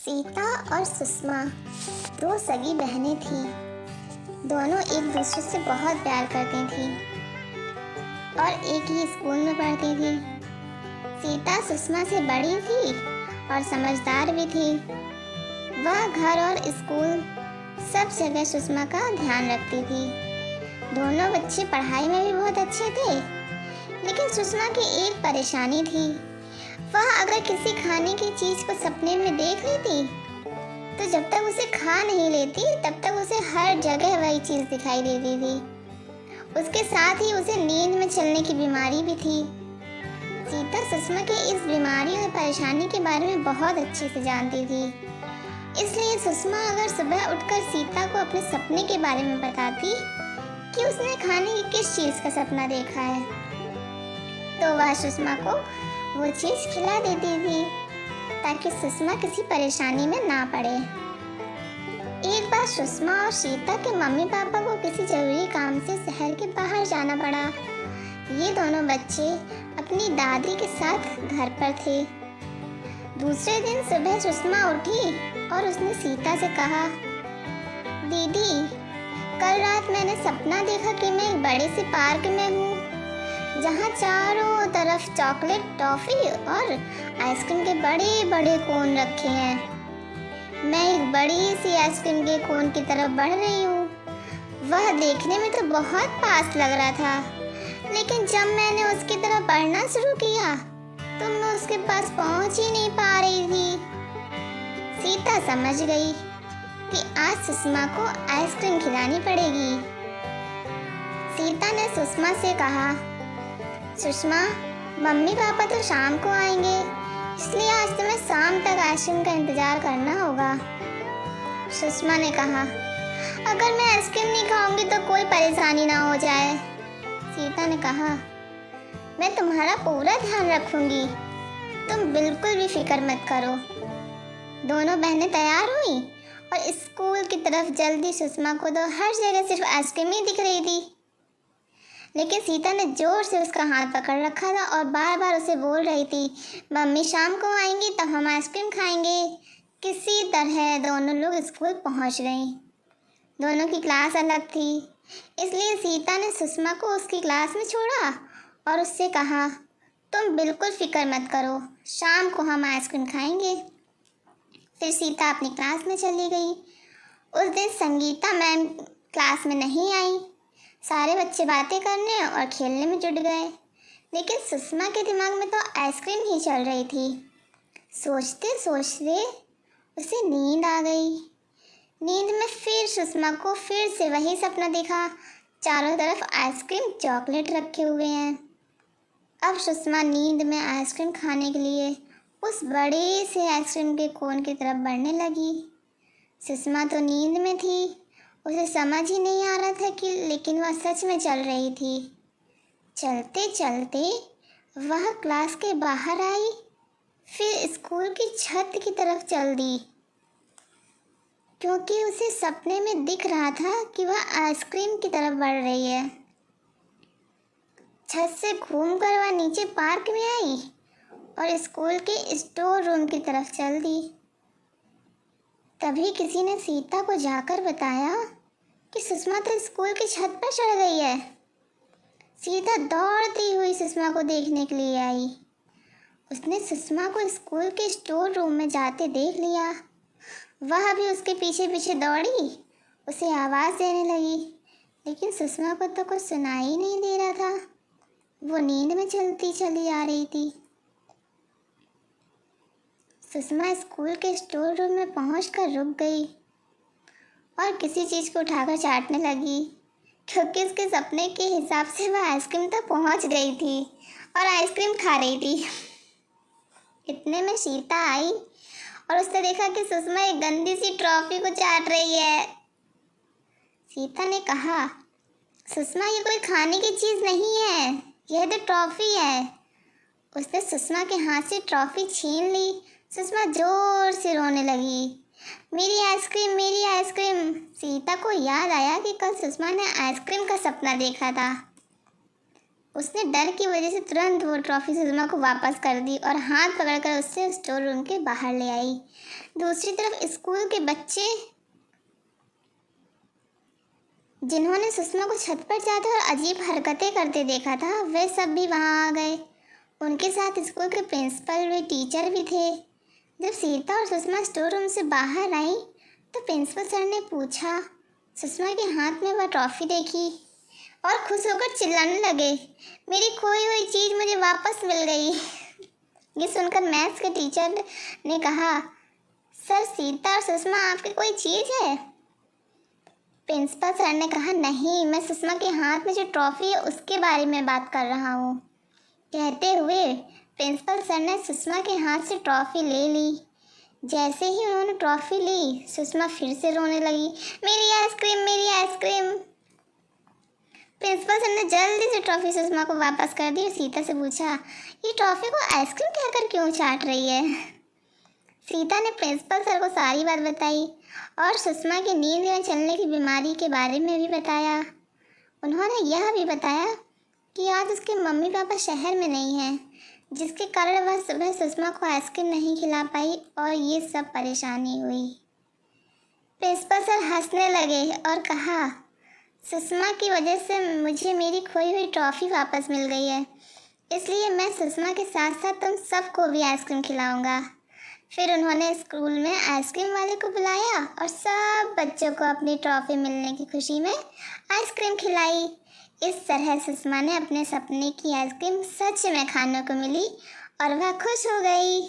सीता और सुषमा दो सगी बहनें थीं। दोनों एक दूसरे से बहुत प्यार करती थीं और एक ही स्कूल में पढ़ती थीं। सीता सुषमा से बड़ी थी और समझदार भी थी। वह घर और स्कूल सब जगह सुषमा का ध्यान रखती थी। दोनों बच्चे पढ़ाई में भी बहुत अच्छे थे, लेकिन सुषमा की एक परेशानी थी। वह अगर किसी खाने की चीज़ को सपने में देख लेती तो जब तक उसे खा नहीं लेती तब तक उसे हर जगह वही चीज़ दिखाई देती थी। उसके साथ ही उसे नींद में चलने की बीमारी भी थी। सीता सुषमा की इस बीमारी और परेशानी के बारे में बहुत अच्छे से जानती थी। इसलिए सुषमा अगर सुबह उठकर सीता को अपने सपने के बारे में बताती कि उसने खाने की किस चीज़ का सपना देखा है, तो वह सुषमा को वो चीज़ खिला देती थी ताकि सुषमा किसी परेशानी में ना पड़े। एक बार सुषमा और सीता के मम्मी पापा को किसी जरूरी काम से शहर के बाहर जाना पड़ा। ये दोनों बच्चे अपनी दादी के साथ घर पर थे। दूसरे दिन सुबह सुषमा उठी और उसने सीता से कहा, दीदी, कल रात मैंने सपना देखा कि मैं एक बड़े से पार्क में हूँ जहाँ चारों तरफ चॉकलेट, टॉफी और आइसक्रीम के बड़े बड़े कोन रखे हैं। मैं एक बड़ी सी आइसक्रीम के कोन की तरफ बढ़ रही हूँ। वह देखने में तो बहुत पास लग रहा था, लेकिन जब मैंने उसकी तरफ बढ़ना शुरू किया तो मैं उसके पास पहुँच ही नहीं पा रही थी। सीता समझ गई कि आज सुषमा को आइसक्रीम खिलानी पड़ेगी। सीता ने सुषमा से कहा, सुषमा, मम्मी पापा तो शाम को आएंगे, इसलिए आज तुम्हें शाम तक आइसक्रीम का इंतजार करना होगा। सुषमा ने कहा, अगर मैं आइसक्रीम नहीं खाऊंगी तो कोई परेशानी ना हो जाए। सीता ने कहा, मैं तुम्हारा पूरा ध्यान रखूंगी, तुम बिल्कुल भी फिक्र मत करो। दोनों बहनें तैयार हुई और स्कूल की तरफ जल्दी। सुषमा को तो हर जगह सिर्फ आइसक्रीम ही दिख रही थी, लेकिन सीता ने जोर से उसका हाथ पकड़ रखा था और बार बार उसे बोल रही थी, मम्मी शाम को आएंगी तब हम आइसक्रीम खाएंगे। किसी तरह दोनों लोग स्कूल पहुंच गईं। दोनों की क्लास अलग थी, इसलिए सीता ने सुषमा को उसकी क्लास में छोड़ा और उससे कहा, तुम बिल्कुल फिक्र मत करो, शाम को हम आइसक्रीम खाएंगे। फिर सीता अपनी क्लास में चली गई। उस दिन संगीता मैम क्लास में नहीं आई। सारे बच्चे बातें करने और खेलने में जुट गए, लेकिन सुषमा के दिमाग में तो आइसक्रीम ही चल रही थी। सोचते सोचते उसे नींद आ गई। नींद में फिर सुषमा को फिर से वही सपना दिखा, चारों तरफ आइसक्रीम, चॉकलेट रखे हुए हैं। अब सुषमा नींद में आइसक्रीम खाने के लिए उस बड़े से आइसक्रीम के कोन की तरफ बढ़ने लगी। सुषमा तो नींद में थी, उसे समझ ही नहीं आ रहा था कि लेकिन वह सच में चल रही थी। चलते चलते वह क्लास के बाहर आई, फिर स्कूल की छत की तरफ चल दी, क्योंकि उसे सपने में दिख रहा था कि वह आइसक्रीम की तरफ बढ़ रही है। छत से घूमकर वह नीचे पार्क में आई और स्कूल के स्टोर रूम की तरफ चल दी। तभी किसी ने सीता को जाकर बताया कि सुषमा तो स्कूल की छत पर चढ़ गई है। सीता दौड़ती हुई सुषमा को देखने के लिए आई। उसने सुषमा को स्कूल के स्टोर रूम में जाते देख लिया। वह भी उसके पीछे पीछे दौड़ी, उसे आवाज़ देने लगी, लेकिन सुषमा को तो कुछ सुनाई ही नहीं दे रहा था। वो नींद में चलती चली आ रही थी। सुषमा स्कूल के स्टोर रूम में पहुंचकर रुक गई और किसी चीज़ को उठाकर चाटने लगी, क्योंकि उसके सपने के हिसाब से वह आइसक्रीम तक पहुंच गई थी और आइसक्रीम खा रही थी। इतने में सीता आई और उसने देखा कि सुषमा एक गंदी सी ट्रॉफी को चाट रही है। सीता ने कहा, सुषमा, ये कोई खाने की चीज़ नहीं है, यह तो ट्रॉफी है। उसने सुषमा के हाथ से ट्रॉफी छीन ली। सुषमा जोर से रोने लगी, मेरी आइसक्रीम, मेरी आइसक्रीम। सीता को याद आया कि कल सुषमा ने आइसक्रीम का सपना देखा था। उसने डर की वजह से तुरंत वो ट्रॉफी सुषमा को वापस कर दी और हाथ पकड़कर उससे स्टोर रूम के बाहर ले आई। दूसरी तरफ स्कूल के बच्चे जिन्होंने सुषमा को छत पर जाते और अजीब हरकतें करते देखा था, वे सब भी वहां आ गए। उनके साथ स्कूल के प्रिंसिपल व टीचर भी थे। जब सीता और सुषमा स्टोर रूम से बाहर आई तो प्रिंसिपल सर ने पूछा, सुषमा के हाथ में वह ट्रॉफी देखी और खुश होकर चिल्लाने लगे, मेरी खोई हुई चीज़ मुझे वापस मिल गई। ये सुनकर मैथ्स के टीचर ने कहा, सर सीता और सुषमा आपकी कोई चीज़ है? प्रिंसिपल सर ने कहा, नहीं, मैं सुषमा के हाथ में जो ट्रॉफी है उसके बारे में बात कर रहा हूँ। कहते हुए प्रिंसिपल सर ने सुषमा के हाथ से ट्रॉफी ले ली। जैसे ही उन्होंने ट्रॉफी ली, सुषमा फिर से रोने लगी, मेरी आइसक्रीम, मेरी आइसक्रीम। प्रिंसिपल सर ने जल्दी से ट्रॉफी सुषमा को वापस कर दी और सीता से पूछा, ये ट्रॉफी को आइसक्रीम कहकर क्यों चाट रही है? सीता ने प्रिंसिपल सर को सारी बात बताई और सुषमा की नींद में चलने की बीमारी के बारे में भी बताया। उन्होंने यह भी बताया कि आज उसके मम्मी पापा शहर में नहीं हैं, जिसके कारण वह सुबह सुषमा को आइसक्रीम नहीं खिला पाई और ये सब परेशानी हुई। प्रिंसिपल सर हंसने लगे और कहा, सुषमा की वजह से मुझे मेरी खोई हुई ट्रॉफी वापस मिल गई है, इसलिए मैं सुषमा के साथ साथ तुम सबको भी आइसक्रीम खिलाऊंगा। फिर उन्होंने स्कूल में आइसक्रीम वाले को बुलाया और सब बच्चों को अपनी ट्रॉफी मिलने की खुशी में आइसक्रीम खिलाई। इस तरह सुषमा ने अपने सपने की आइसक्रीम सच में खाने को मिली और वह खुश हो गई।